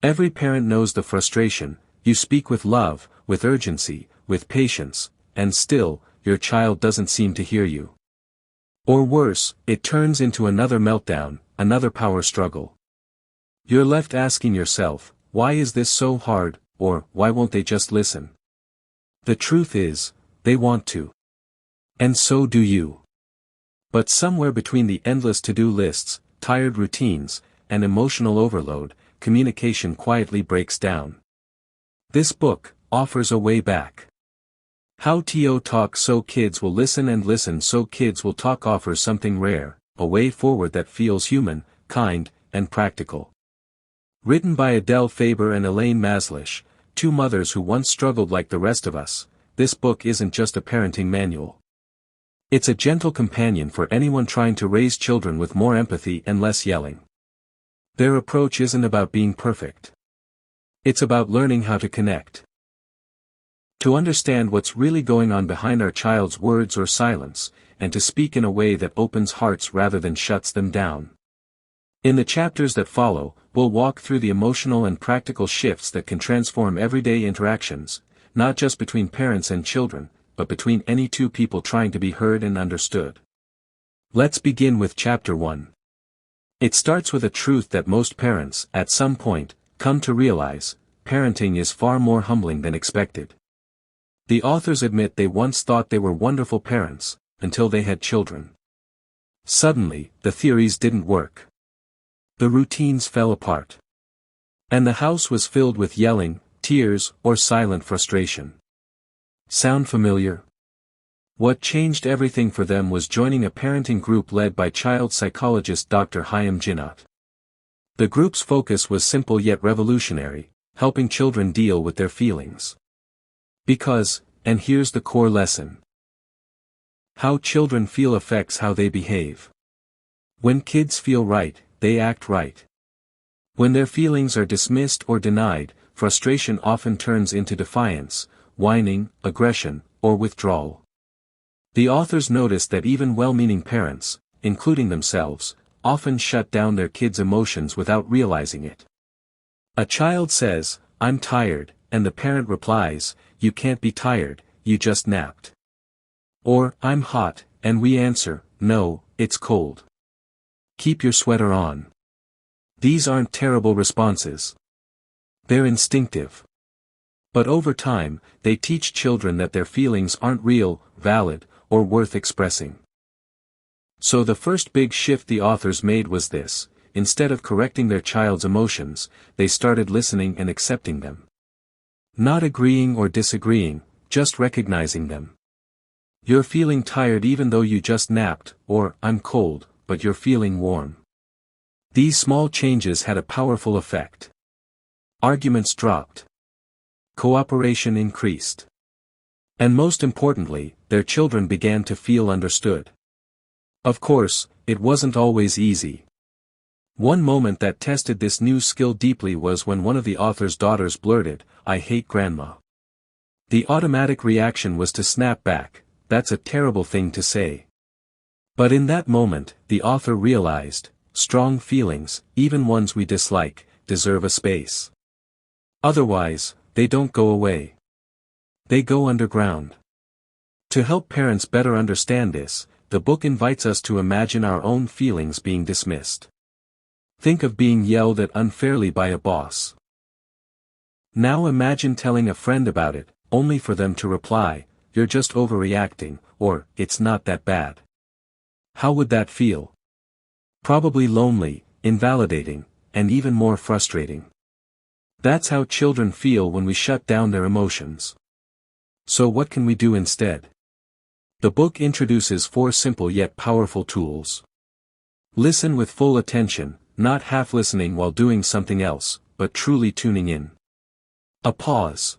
Every parent knows the frustration. You speak with love, with urgency, with patience, and still, your child doesn't seem to hear you. Or worse, it turns into another meltdown, another power struggle. You're left asking yourself, why is this so hard, or why won't they just listen? The truth is, they want to. And so do you. But somewhere between the endless to-do lists, tired routines, and emotional overload, communication quietly breaks down. This book offers a way back. How to Talk So Kids Will Listen and Listen So Kids Will Talk offers something rare, a way forward that feels human, kind, and practical. Written by Adele Faber and Elaine Maslish, two mothers who once struggled like the rest of us, this book isn't just a parenting manual. It's a gentle companion for anyone trying to raise children with more empathy and less yelling. Their approach isn't about being perfect. It's about learning how to connect. To understand what's really going on behind our child's words or silence, and to speak in a way that opens hearts rather than shuts them down. In the chapters that follow, we'll walk through the emotional and practical shifts that can transform everyday interactions, not just between parents and children, but between any two people trying to be heard and understood. Let's begin with Chapter 1. It starts with a truth that most parents, at some point, come to realize: parenting is far more humbling than expected. The authors admit they once thought they were wonderful parents, until they had children. Suddenly, the theories didn't work. The routines fell apart. And the house was filled with yelling, tears, or silent frustration. Sound familiar? What changed everything for them was joining a parenting group led by child psychologist Dr. Chaim Jinnat. The group's focus was simple yet revolutionary: helping children deal with their feelings. Because, and here's the core lesson. How children feel affects how they behave. When kids feel right, they act right. When their feelings are dismissed or denied, frustration often turns into defiance, whining, aggression, or withdrawal. The authors noticed that even well-meaning parents, including themselves, often shut down their kids' emotions without realizing it. A child says, "I'm tired," and the parent replies, "You can't be tired, you just napped." Or, "I'm hot," and we answer, "No, it's cold. Keep your sweater on." These aren't terrible responses. They're instinctive. But over time, they teach children that their feelings aren't real, valid, or worth expressing. So the first big shift the authors made was this: instead of correcting their child's emotions, they started listening and accepting them. Not agreeing or disagreeing, just recognizing them. You're feeling tired even though you just napped, or, I'm cold, but you're feeling warm. These small changes had a powerful effect. Arguments dropped. Cooperation increased. And most importantly, their children began to feel understood. Of course, it wasn't always easy. One moment that tested this new skill deeply was when one of the author's daughters blurted, "I hate Grandma." The automatic reaction was to snap back, "That's a terrible thing to say." But in that moment, the author realized, strong feelings, even ones we dislike, deserve a space. Otherwise, they don't go away. They go underground. To help parents better understand this, the book invites us to imagine our own feelings being dismissed. Think of being yelled at unfairly by a boss. Now imagine telling a friend about it, only for them to reply, "You're just overreacting," or, "It's not that bad." How would that feel? Probably lonely, invalidating, and even more frustrating. That's how children feel when we shut down their emotions. So what can we do instead? The book introduces 4 simple yet powerful tools. Listen with full attention, not half listening while doing something else, but truly tuning in. A pause.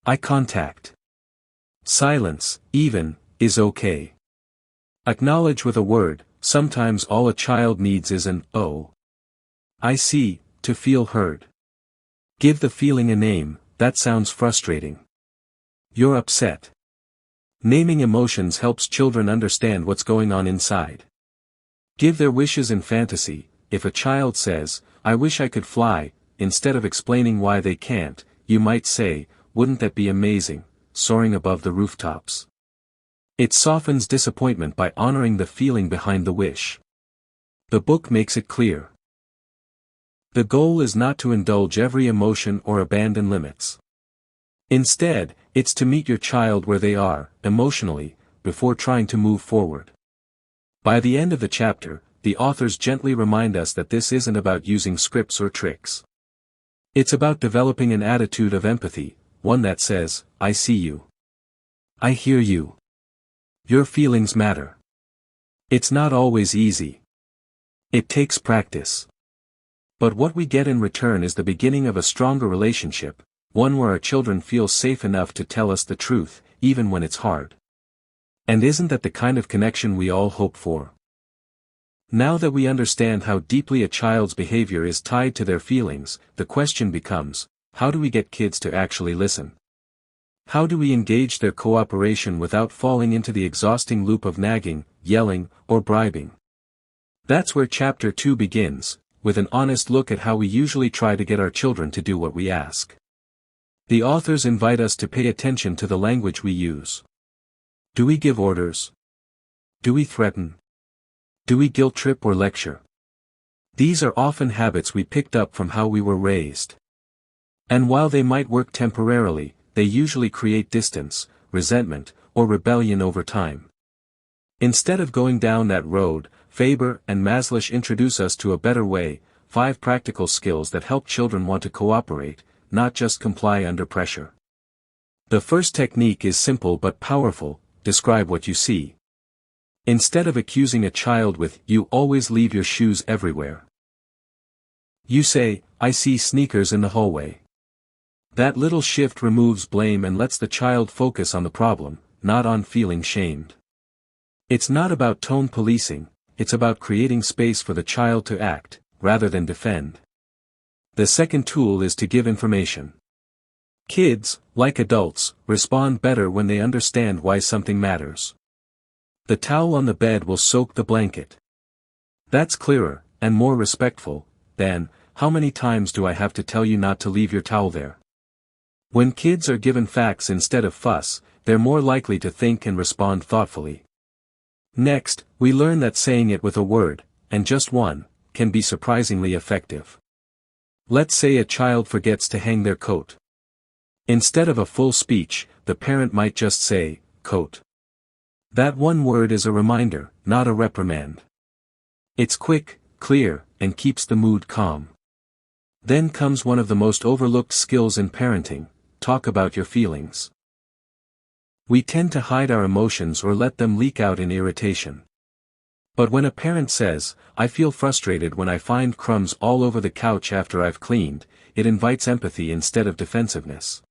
Eye contact. Silence, even, is okay. Acknowledge with a word. Sometimes all a child needs is an "oh, I see," to feel heard. Give the feeling a name. That sounds frustrating. You're upset. Naming emotions helps children understand what's going on inside. Give their wishes in fantasy. If a child says, "I wish I could fly," instead of explaining why they can't, you might say, "Wouldn't that be amazing, soaring above the rooftops?" It softens disappointment by honoring the feeling behind the wish. The book makes it clear. The goal is not to indulge every emotion or abandon limits. Instead, it's to meet your child where they are, emotionally, before trying to move forward. By the end of the chapter, the authors gently remind us that this isn't about using scripts or tricks. It's about developing an attitude of empathy, one that says, "I see you. I hear you. Your feelings matter." It's not always easy. It takes practice. But what we get in return is the beginning of a stronger relationship, one where our children feel safe enough to tell us the truth, even when it's hard. And isn't that the kind of connection we all hope for? Now that we understand how deeply a child's behavior is tied to their feelings, the question becomes, how do we get kids to actually listen? How do we engage their cooperation without falling into the exhausting loop of nagging, yelling, or bribing? That's where Chapter 2 begins, with an honest look at how we usually try to get our children to do what we ask. The authors invite us to pay attention to the language we use. Do we give orders? Do we threaten? Do we guilt trip or lecture? These are often habits we picked up from how we were raised. And while they might work temporarily, they usually create distance, resentment, or rebellion over time. Instead of going down that road, Faber and Maslish introduce us to a better way, 5 practical skills that help children want to cooperate, not just comply under pressure. The first technique is simple but powerful: describe what you see. Instead of accusing a child with, "You always leave your shoes everywhere," you say, "I see sneakers in the hallway." That little shift removes blame and lets the child focus on the problem, not on feeling shamed. It's not about tone policing, it's about creating space for the child to act, rather than defend. The second tool is to give information. Kids, like adults, respond better when they understand why something matters. The towel on the bed will soak the blanket. That's clearer, and more respectful, than, "How many times do I have to tell you not to leave your towel there?" When kids are given facts instead of fuss, they're more likely to think and respond thoughtfully. Next, we learn that saying it with a word, and just one, can be surprisingly effective. Let's say a child forgets to hang their coat. Instead of a full speech, the parent might just say, "Coat." That one word is a reminder, not a reprimand. It's quick, clear, and keeps the mood calm. Then comes one of the most overlooked skills in parenting: talk about your feelings. We tend to hide our emotions or let them leak out in irritation. But when a parent says, "I feel frustrated when I find crumbs all over the couch after I've cleaned," it invites empathy instead of defensiveness.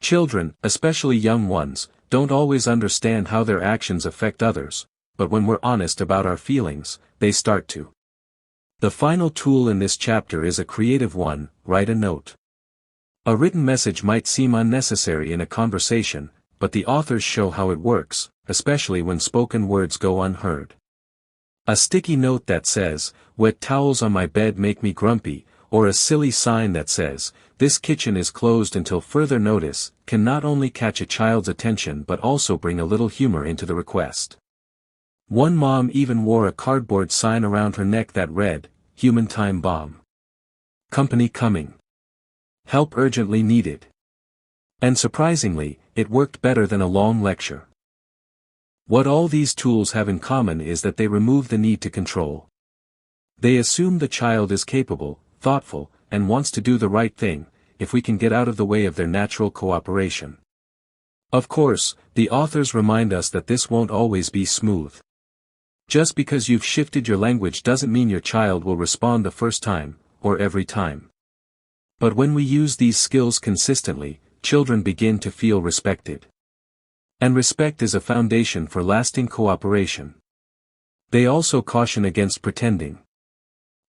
Children, especially young ones, don't always understand how their actions affect others, but when we're honest about our feelings, they start to. The final tool in this chapter is a creative one: write a note. A written message might seem unnecessary in a conversation, but the authors show how it works, especially when spoken words go unheard. A sticky note that says, "Wet towels on my bed make me grumpy," or a silly sign that says, "This kitchen is closed until further notice," can not only catch a child's attention but also bring a little humor into the request. One mom even wore a cardboard sign around her neck that read, "Human time bomb. Company coming. Help urgently needed." And surprisingly, it worked better than a long lecture. What all these tools have in common is that they remove the need to control. They assume the child is capable, thoughtful, and wants to do the right thing, if we can get out of the way of their natural cooperation. Of course, the authors remind us that this won't always be smooth. Just because you've shifted your language doesn't mean your child will respond the first time, or every time. But when we use these skills consistently, children begin to feel respected. And respect is a foundation for lasting cooperation. They also caution against pretending.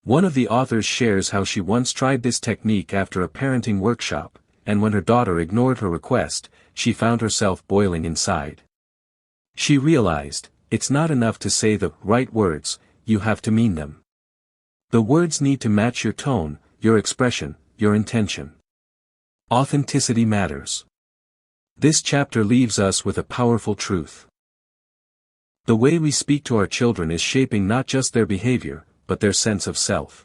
One of the authors shares how she once tried this technique after a parenting workshop, and when her daughter ignored her request, she found herself boiling inside. She realized, it's not enough to say the right words, you have to mean them. The words need to match your tone, your expression, your intention. Authenticity matters. This chapter leaves us with a powerful truth. The way we speak to our children is shaping not just their behavior, but their sense of self.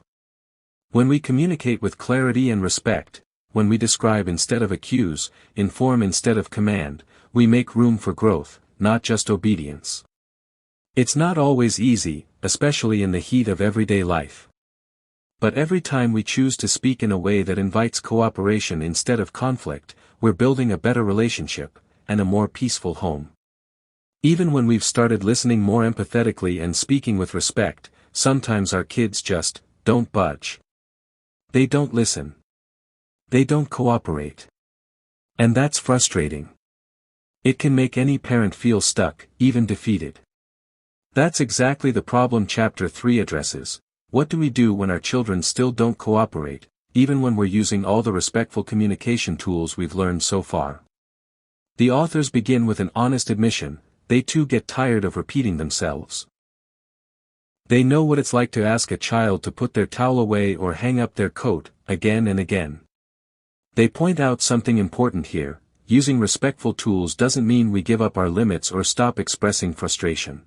When we communicate with clarity and respect, when we describe instead of accuse, inform instead of command, we make room for growth, not just obedience. It's not always easy, especially in the heat of everyday life. But every time we choose to speak in a way that invites cooperation instead of conflict, we're building a better relationship, and a more peaceful home. Even when we've started listening more empathetically and speaking with respect, sometimes our kids just don't budge. They don't listen. They don't cooperate. And that's frustrating. It can make any parent feel stuck, even defeated. That's exactly the problem Chapter 3 addresses. What do we do when our children still don't cooperate, even when we're using all the respectful communication tools we've learned so far? The authors begin with an honest admission: they too get tired of repeating themselves. They know what it's like to ask a child to put their towel away or hang up their coat, again and again. They point out something important here: using respectful tools doesn't mean we give up our limits or stop expressing frustration.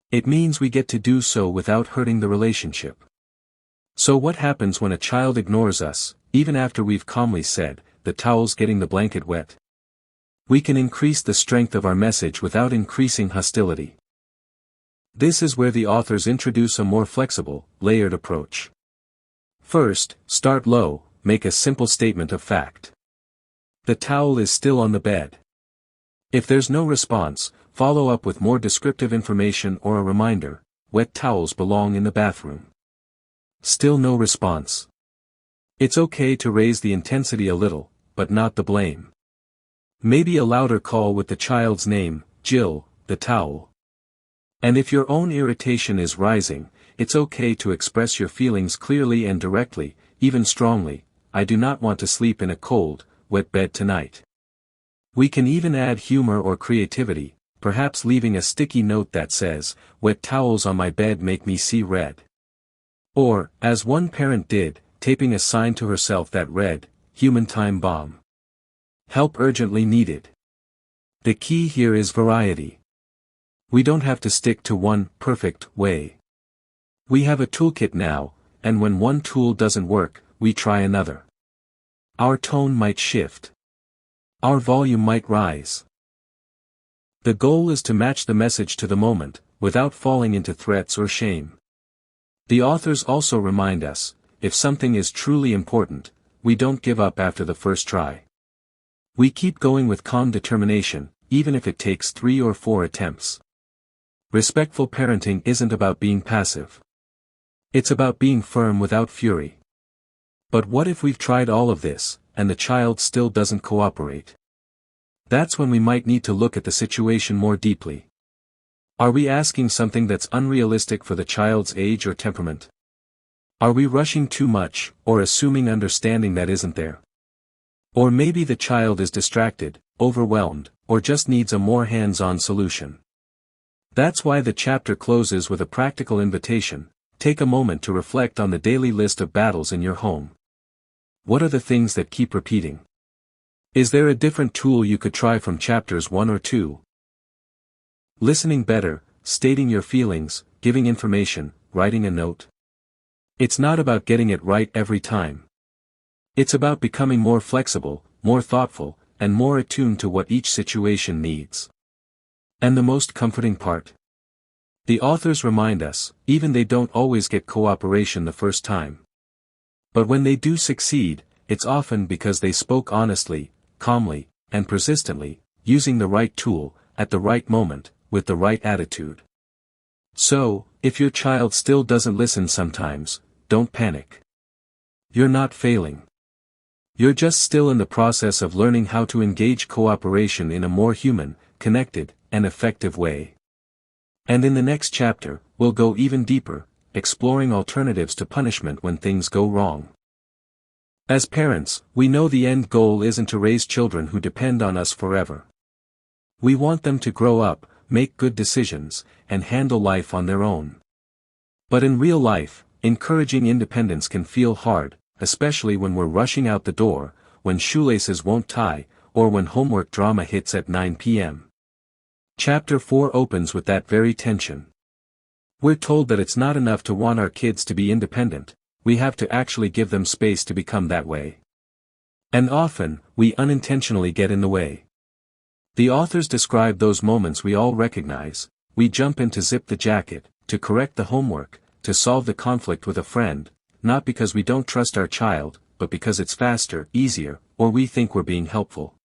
It means we get to do so without hurting the relationship. So what happens when a child ignores us, even after we've calmly said, "The towel's getting the blanket wet"? We can increase the strength of our message without increasing hostility. This is where the authors introduce a more flexible, layered approach. First, start low, make a simple statement of fact. The towel is still on the bed. If there's no response, follow up with more descriptive information or a reminder: wet towels belong in the bathroom. Still no response. It's okay to raise the intensity a little, but not the blame. Maybe a louder call with the child's name: Jill, the towel. And if your own irritation is rising, it's okay to express your feelings clearly and directly, even strongly: I do not want to sleep in a cold, wet bed tonight. We can even add humor or creativity, perhaps leaving a sticky note that says, "Wet towels on my bed make me see red." Or, as one parent did, taping a sign to herself that read, "Human time bomb. Help urgently needed." The key here is variety. We don't have to stick to one perfect way. We have a toolkit now, and when one tool doesn't work, we try another. Our tone might shift. Our volume might rise. The goal is to match the message to the moment, without falling into threats or shame. The authors also remind us, if something is truly important, we don't give up after the first try. We keep going with calm determination, even if it takes 3 or 4 attempts. Respectful parenting isn't about being passive. It's about being firm without fury. But what if we've tried all of this, and the child still doesn't cooperate? That's when we might need to look at the situation more deeply. Are we asking something that's unrealistic for the child's age or temperament? Are we rushing too much, or assuming understanding that isn't there? Or maybe the child is distracted, overwhelmed, or just needs a more hands-on solution. That's why the chapter closes with a practical invitation: take a moment to reflect on the daily list of battles in your home. What are the things that keep repeating? Is there a different tool you could try from chapters 1 or 2? Listening better, stating your feelings, giving information, writing a note. It's not about getting it right every time. It's about becoming more flexible, more thoughtful, and more attuned to what each situation needs. And the most comforting part? The authors remind us, even they don't always get cooperation the first time. But when they do succeed, it's often because they spoke honestly, calmly, and persistently, using the right tool, at the right moment, with the right attitude. So, if your child still doesn't listen sometimes, don't panic. You're not failing. You're just still in the process of learning how to engage cooperation in a more human, connected, and effective way. And in the next chapter, we'll go even deeper, exploring alternatives to punishment when things go wrong. As parents, we know the end goal isn't to raise children who depend on us forever. We want them to grow up, make good decisions, and handle life on their own. But in real life, encouraging independence can feel hard, especially when we're rushing out the door, when shoelaces won't tie, or when homework drama hits at 9 p.m. Chapter 4 opens with that very tension. We're told that it's not enough to want our kids to be independent, we have to actually give them space to become that way. And often, we unintentionally get in the way. The authors describe those moments we all recognize. We jump in to zip the jacket, to correct the homework, to solve the conflict with a friend, not because we don't trust our child, but because it's faster, easier, or we think we're being helpful.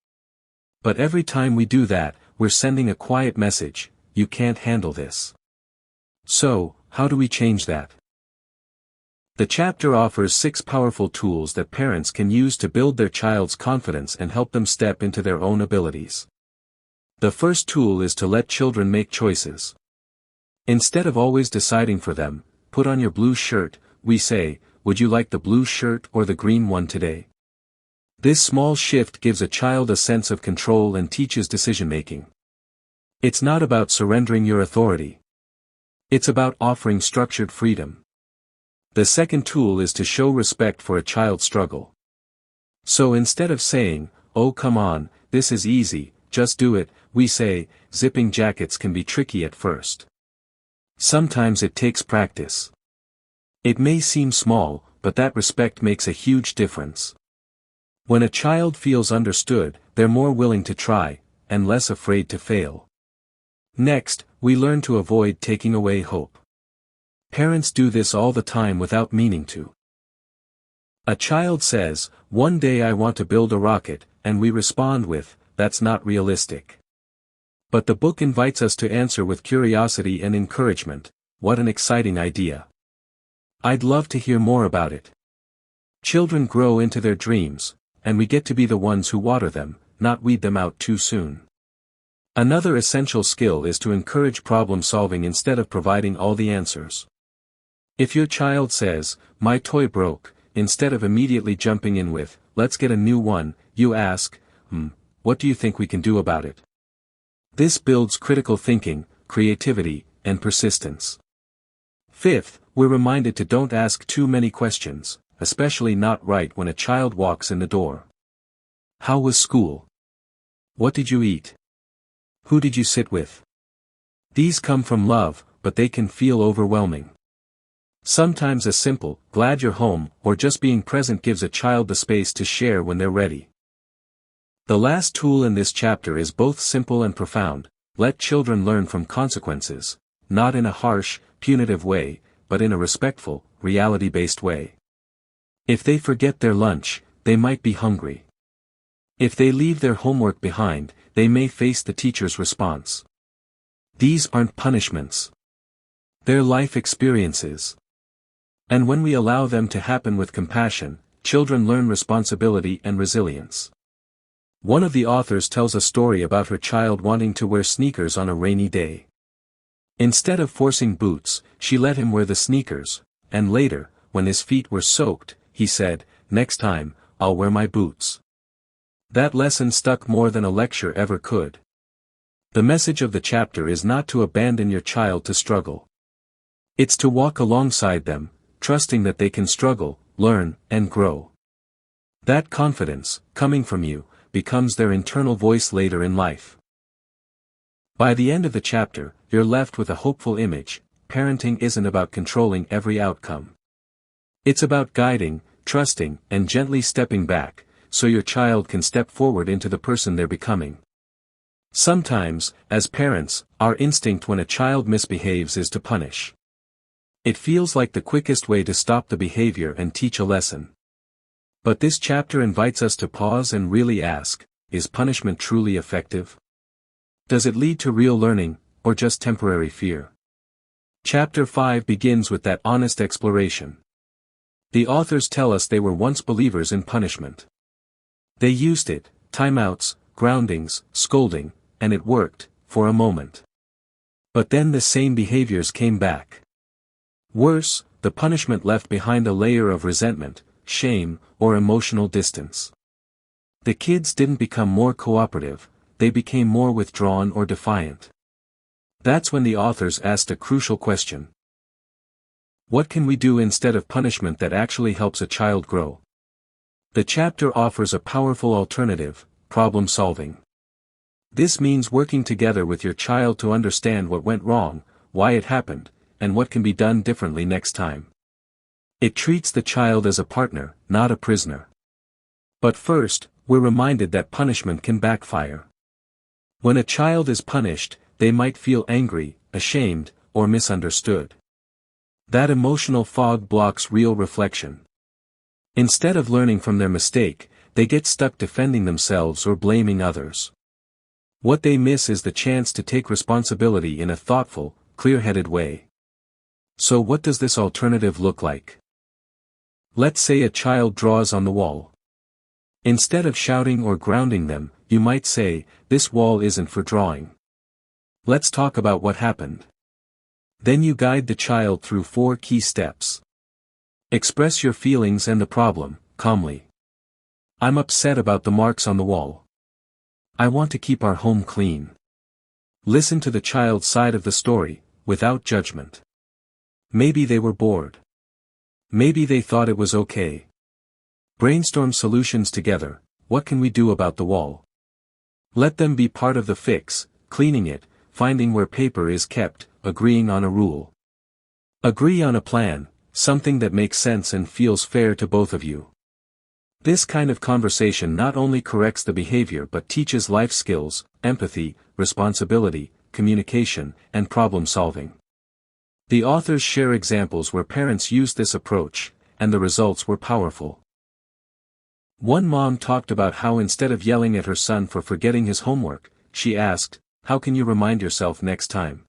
But every time we do that, we're sending a quiet message: you can't handle this. So, how do we change that? The chapter offers 6 powerful tools that parents can use to build their child's confidence and help them step into their own abilities. The first tool is to let children make choices. Instead of always deciding for them, put on your blue shirt, we say, would you like the blue shirt or the green one today? This small shift gives a child a sense of control and teaches decision-making. It's not about surrendering your authority. It's about offering structured freedom. The second tool is to show respect for a child's struggle. So instead of saying, oh come on, this is easy, just do it, we say, zipping jackets can be tricky at first. Sometimes it takes practice. It may seem small, but that respect makes a huge difference. When a child feels understood, they're more willing to try, and less afraid to fail. Next, we learn to avoid taking away hope. Parents do this all the time without meaning to. A child says, one day I want to build a rocket, and we respond with, that's not realistic. But the book invites us to answer with curiosity and encouragement. What an exciting idea. I'd love to hear more about it. Children grow into their dreams, and we get to be the ones who water them, not weed them out too soon. Another essential skill is to encourage problem solving instead of providing all the answers. If your child says, my toy broke, instead of immediately jumping in with, let's get a new one, you ask, what do you think we can do about it? This builds critical thinking, creativity, and persistence. Fifth, we're reminded to don't ask too many questions, especially not right when a child walks in the door. How was school? What did you eat? Who did you sit with? These come from love, but they can feel overwhelming. Sometimes a simple, glad you're home, or just being present gives a child the space to share when they're ready. The last tool in this chapter is both simple and profound. Let children learn from consequences, not in a harsh, punitive way, but in a respectful, reality-based way. If they forget their lunch, they might be hungry. If they leave their homework behind, they may face the teacher's response. These aren't punishments. They're life experiences. And when we allow them to happen with compassion, children learn responsibility and resilience. One of the authors tells a story about her child wanting to wear sneakers on a rainy day. Instead of forcing boots, she let him wear the sneakers, and later, when his feet were soaked, he said, next time, I'll wear my boots. That lesson stuck more than a lecture ever could. The message of the chapter is not to abandon your child to struggle. It's to walk alongside them, trusting that they can struggle, learn, and grow. That confidence, coming from you, becomes their internal voice later in life. By the end of the chapter, you're left with a hopeful image. Parenting isn't about controlling every outcome. It's about guiding, trusting, and gently stepping back, so your child can step forward into the person they're becoming. Sometimes, as parents, our instinct when a child misbehaves is to punish. It feels like the quickest way to stop the behavior and teach a lesson. But this chapter invites us to pause and really ask, is punishment truly effective? Does it lead to real learning, or just temporary fear? Chapter 5 begins with that honest exploration. The authors tell us they were once believers in punishment. They used it, timeouts, groundings, scolding, and it worked, for a moment. But then the same behaviors came back. Worse, the punishment left behind a layer of resentment, shame, or emotional distance. The kids didn't become more cooperative, they became more withdrawn or defiant. That's when the authors asked a crucial question. What can we do instead of punishment that actually helps a child grow? The chapter offers a powerful alternative: problem solving. This means working together with your child to understand what went wrong, why it happened, and what can be done differently next time. It treats the child as a partner, not a prisoner. But first, we're reminded that punishment can backfire. When a child is punished, they might feel angry, ashamed, or misunderstood. That emotional fog blocks real reflection. Instead of learning from their mistake, they get stuck defending themselves or blaming others. What they miss is the chance to take responsibility in a thoughtful, clear-headed way. So what does this alternative look like? Let's say a child draws on the wall. Instead of shouting or grounding them, you might say, "This wall isn't for drawing. Let's talk about what happened." Then you guide the child through 4 key steps. Express your feelings and the problem, calmly. "I'm upset about the marks on the wall. I want to keep our home clean." Listen to the child's side of the story, without judgment. Maybe they were bored. Maybe they thought it was okay. Brainstorm solutions together. What can we do about the wall? Let them be part of the fix, cleaning it, finding where paper is kept, agreeing on a rule. Agree on a plan, something that makes sense and feels fair to both of you. This kind of conversation not only corrects the behavior but teaches life skills, empathy, responsibility, communication, and problem solving. The authors share examples where parents used this approach, and the results were powerful. One mom talked about how instead of yelling at her son for forgetting his homework, she asked, "How can you remind yourself next time?"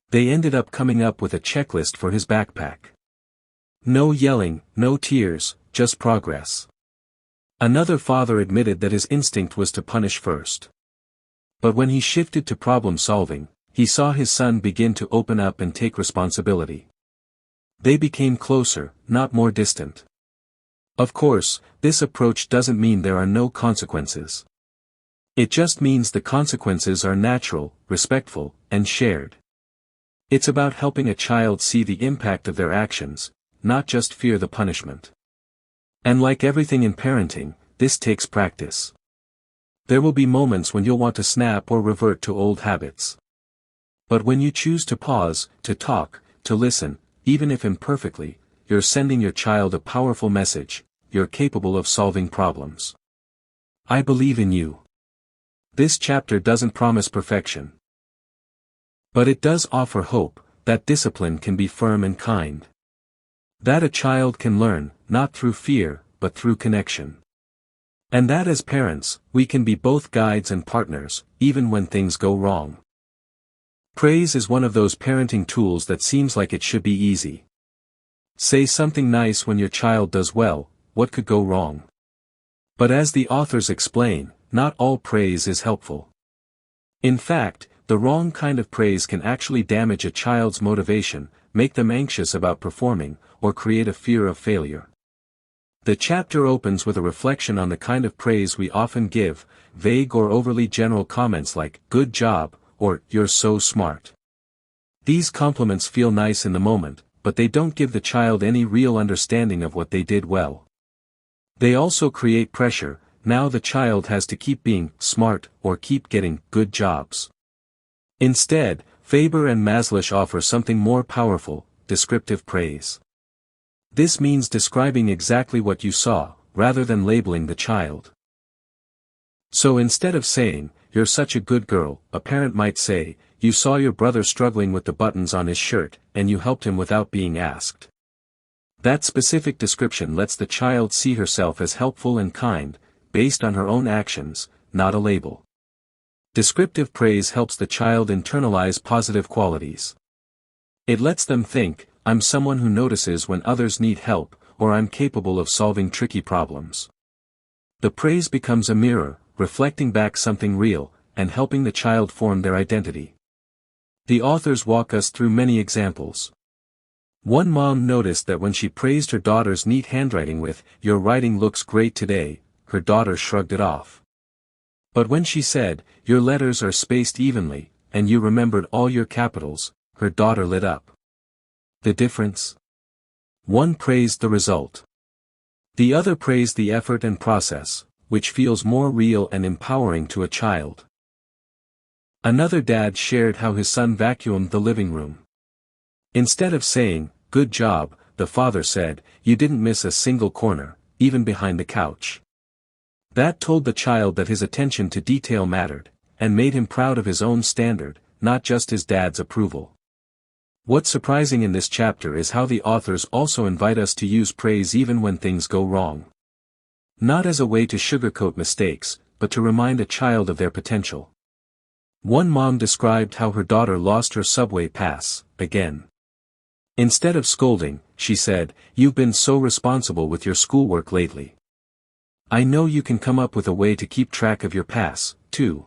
They ended up coming up with a checklist for his backpack. No yelling, no tears, just progress. Another father admitted that his instinct was to punish first. But when he shifted to problem solving, he saw his son begin to open up and take responsibility. They became closer, not more distant. Of course, this approach doesn't mean there are no consequences. It just means the consequences are natural, respectful, and shared. It's about helping a child see the impact of their actions, not just fear the punishment. And like everything in parenting, this takes practice. There will be moments when you'll want to snap or revert to old habits. But when you choose to pause, to talk, to listen, even if imperfectly, you're sending your child a powerful message: you're capable of solving problems. I believe in you. This chapter doesn't promise perfection. But it does offer hope, that discipline can be firm and kind. That a child can learn, not through fear, but through connection. And that as parents, we can be both guides and partners, even when things go wrong. Praise is one of those parenting tools that seems like it should be easy. Say something nice when your child does well. What could go wrong? But as the authors explain, not all praise is helpful. In fact, the wrong kind of praise can actually damage a child's motivation, make them anxious about performing, or create a fear of failure. The chapter opens with a reflection on the kind of praise we often give: vague or overly general comments like, "Good job," or "You're so smart." These compliments feel nice in the moment, but they don't give the child any real understanding of what they did well. They also create pressure. Now the child has to keep being smart or keep getting good jobs. Instead, Faber and Maslish offer something more powerful: descriptive praise. This means describing exactly what you saw, rather than labeling the child. So instead of saying, "You're such a good girl," a parent might say, "You saw your brother struggling with the buttons on his shirt, and you helped him without being asked." That specific description lets the child see herself as helpful and kind, based on her own actions, not a label. Descriptive praise helps the child internalize positive qualities. It lets them think, "I'm someone who notices when others need help," or "I'm capable of solving tricky problems." The praise becomes a mirror, reflecting back something real, and helping the child form their identity. The authors walk us through many examples. One mom noticed that when she praised her daughter's neat handwriting with, "Your writing looks great today," her daughter shrugged it off. But when she said, "Your letters are spaced evenly, and you remembered all your capitals," her daughter lit up. The difference? One praised the result. The other praised the effort and process, which feels more real and empowering to a child. Another dad shared how his son vacuumed the living room. Instead of saying, "Good job," the father said, "You didn't miss a single corner, even behind the couch." That told the child that his attention to detail mattered, and made him proud of his own standard, not just his dad's approval. What's surprising in this chapter is how the authors also invite us to use praise even when things go wrong. Not as a way to sugarcoat mistakes, but to remind a child of their potential. One mom described how her daughter lost her subway pass, again. Instead of scolding, she said, "You've been so responsible with your schoolwork lately. I know you can come up with a way to keep track of your pass, too."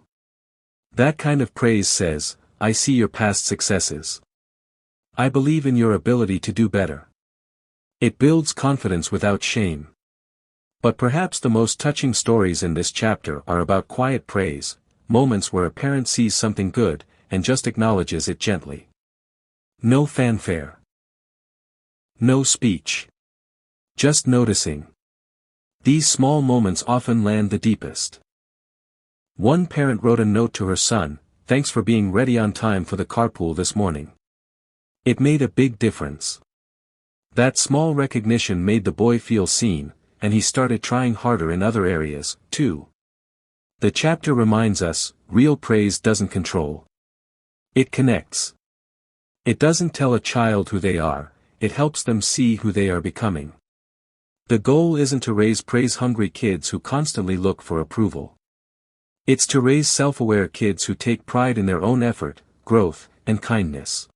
That kind of praise says, "I see your past successes. I believe in your ability to do better." It builds confidence without shame. But perhaps the most touching stories in this chapter are about quiet praise, moments where a parent sees something good, and just acknowledges it gently. No fanfare. No speech. Just noticing. These small moments often land the deepest. One parent wrote a note to her son, "Thanks for being ready on time for the carpool this morning. It made a big difference." That small recognition made the boy feel seen, and he started trying harder in other areas, too. The chapter reminds us, real praise doesn't control. It connects. It doesn't tell a child who they are, it helps them see who they are becoming. The goal isn't to raise praise-hungry kids who constantly look for approval. It's to raise self-aware kids who take pride in their own effort, growth, and kindness.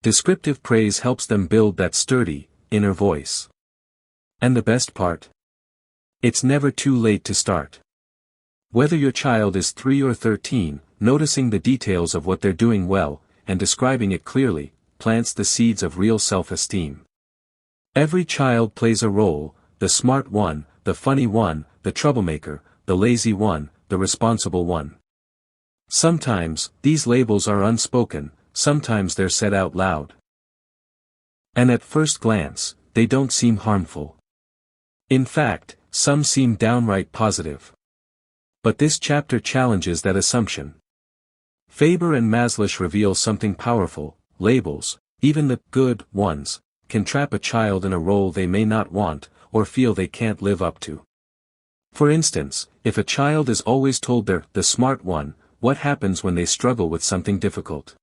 Descriptive praise helps them build that sturdy, inner voice. And the best part? It's never too late to start. Whether your child is 3 or 13, noticing the details of what they're doing well, and describing it clearly, plants the seeds of real self-esteem. Every child plays a role, the smart one, the funny one, the troublemaker, the lazy one, the responsible one. Sometimes, these labels are unspoken, sometimes they're said out loud. And at first glance, they don't seem harmful. In fact, some seem downright positive. But this chapter challenges that assumption. Faber and Maslish reveal something powerful: labels, even the good ones, can trap a child in a role they may not want, or feel they can't live up to. For instance, if a child is always told they're the smart one, what happens when they struggle with something difficult?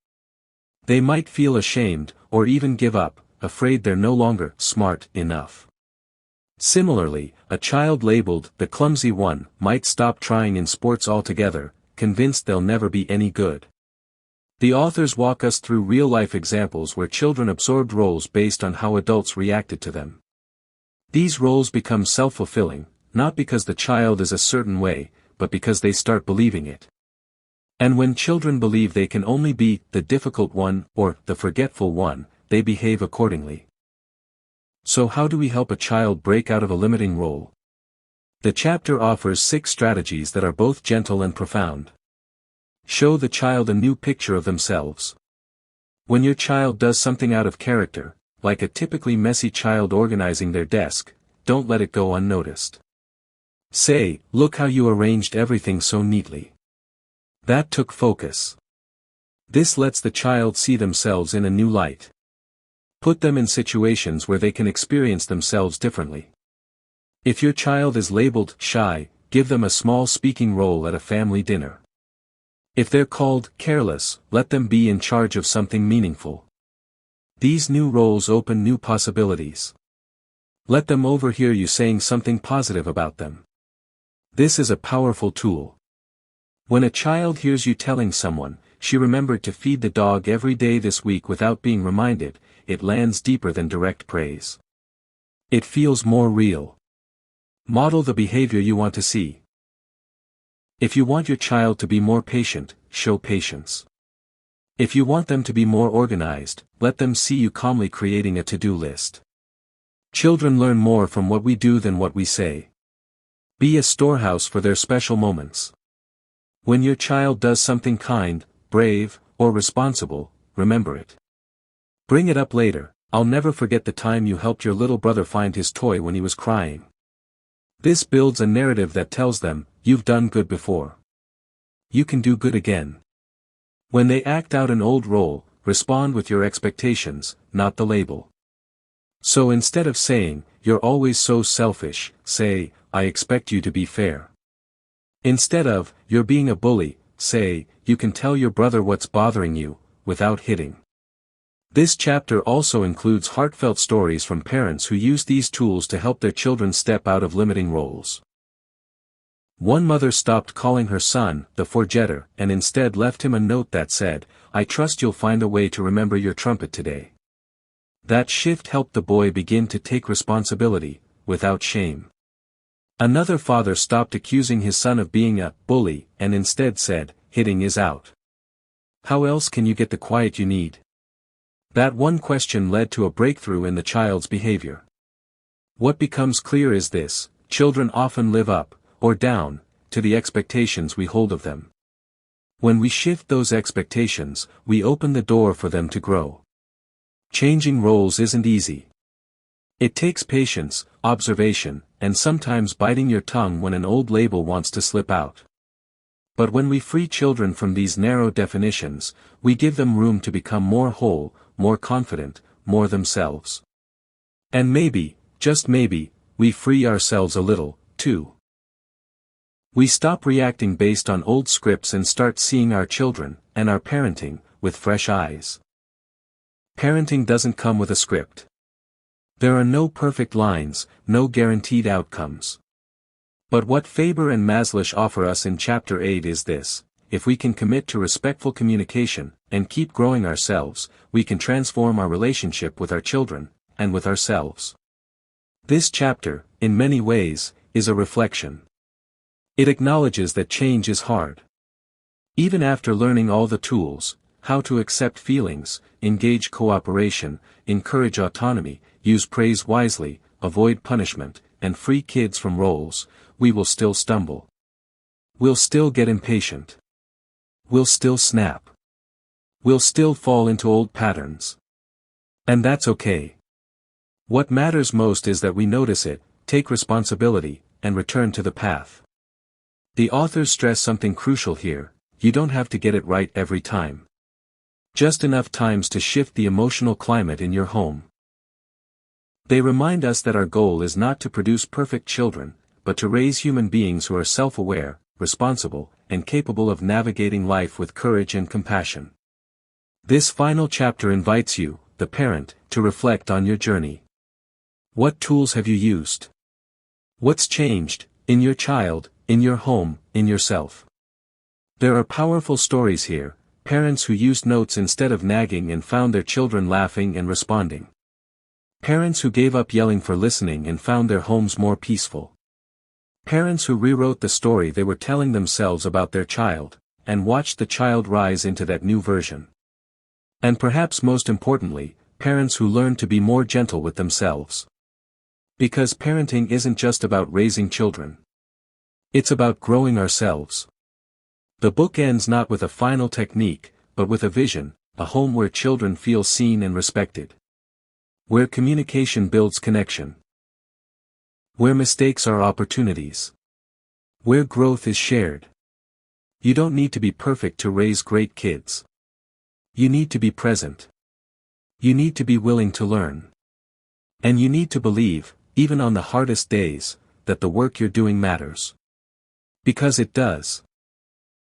They might feel ashamed, or even give up, afraid they're no longer smart enough. Similarly, a child labeled the clumsy one might stop trying in sports altogether, convinced they'll never be any good. The authors walk us through real-life examples where children absorbed roles based on how adults reacted to them. These roles become self-fulfilling, not because the child is a certain way, but because they start believing it. And when children believe they can only be the difficult one or the forgetful one, they behave accordingly. So how do we help a child break out of a limiting role? The chapter offers 6 strategies that are both gentle and profound. Show the child a new picture of themselves. When your child does something out of character, like a typically messy child organizing their desk, don't let it go unnoticed. Say, "Look how you arranged everything so neatly. That took focus." This lets the child see themselves in a new light. Put them in situations where they can experience themselves differently. If your child is labeled shy, give them a small speaking role at a family dinner. If they're called careless, let them be in charge of something meaningful. These new roles open new possibilities. Let them overhear you saying something positive about them. This is a powerful tool. When a child hears you telling someone, "She remembered to feed the dog every day this week," without being reminded, it lands deeper than direct praise. It feels more real. Model the behavior you want to see. If you want your child to be more patient, show patience. If you want them to be more organized, let them see you calmly creating a to-do list. Children learn more from what we do than what we say. Be a storehouse for their special moments. When your child does something kind, brave, or responsible, remember it. Bring it up later. "I'll never forget the time you helped your little brother find his toy when he was crying." This builds a narrative that tells them, you've done good before. You can do good again. When they act out an old role, respond with your expectations, not the label. So instead of saying, you're always so selfish, say, I expect you to be fair. Instead of, you're being a bully, say, you can tell your brother what's bothering you, without hitting. This chapter also includes heartfelt stories from parents who use these tools to help their children step out of limiting roles. One mother stopped calling her son the forgetter and instead left him a note that said, I trust you'll find a way to remember your trumpet today. That shift helped the boy begin to take responsibility, without shame. Another father stopped accusing his son of being a bully and instead said, hitting is out. How else can you get the quiet you need? That one question led to a breakthrough in the child's behavior. What becomes clear is this: children often live up, or down, to the expectations we hold of them. When we shift those expectations, we open the door for them to grow. Changing roles isn't easy. It takes patience, observation, and sometimes biting your tongue when an old label wants to slip out. But when we free children from these narrow definitions, we give them room to become more whole, more confident, more themselves. And maybe, just maybe, we free ourselves a little, too. We stop reacting based on old scripts and start seeing our children, and our parenting, with fresh eyes. Parenting doesn't come with a script. There are no perfect lines, no guaranteed outcomes. But what Faber and Maslish offer us in Chapter 8 is this: if we can commit to respectful communication, and keep growing ourselves, we can transform our relationship with our children, and with ourselves. This chapter, in many ways, is a reflection. It acknowledges that change is hard. Even after learning all the tools, how to accept feelings, engage cooperation, encourage autonomy, use praise wisely, avoid punishment, and free kids from roles, we will still stumble. We'll still get impatient. We'll still snap. We'll still fall into old patterns. And that's okay. What matters most is that we notice it, take responsibility, and return to the path. The authors stress something crucial here: you don't have to get it right every time. Just enough times to shift the emotional climate in your home. They remind us that our goal is not to produce perfect children, but to raise human beings who are self-aware, responsible, and capable of navigating life with courage and compassion. This final chapter invites you, the parent, to reflect on your journey. What tools have you used? What's changed, in your child, in your home, in yourself? There are powerful stories here: parents who used notes instead of nagging and found their children laughing and responding. Parents who gave up yelling for listening and found their homes more peaceful. Parents who rewrote the story they were telling themselves about their child, and watched the child rise into that new version. And perhaps most importantly, parents who learned to be more gentle with themselves. Because parenting isn't just about raising children. It's about growing ourselves. The book ends not with a final technique, but with a vision: a home where children feel seen and respected. Where communication builds connection. Where mistakes are opportunities. Where growth is shared. You don't need to be perfect to raise great kids. You need to be present. You need to be willing to learn. And you need to believe, even on the hardest days, that the work you're doing matters. Because it does.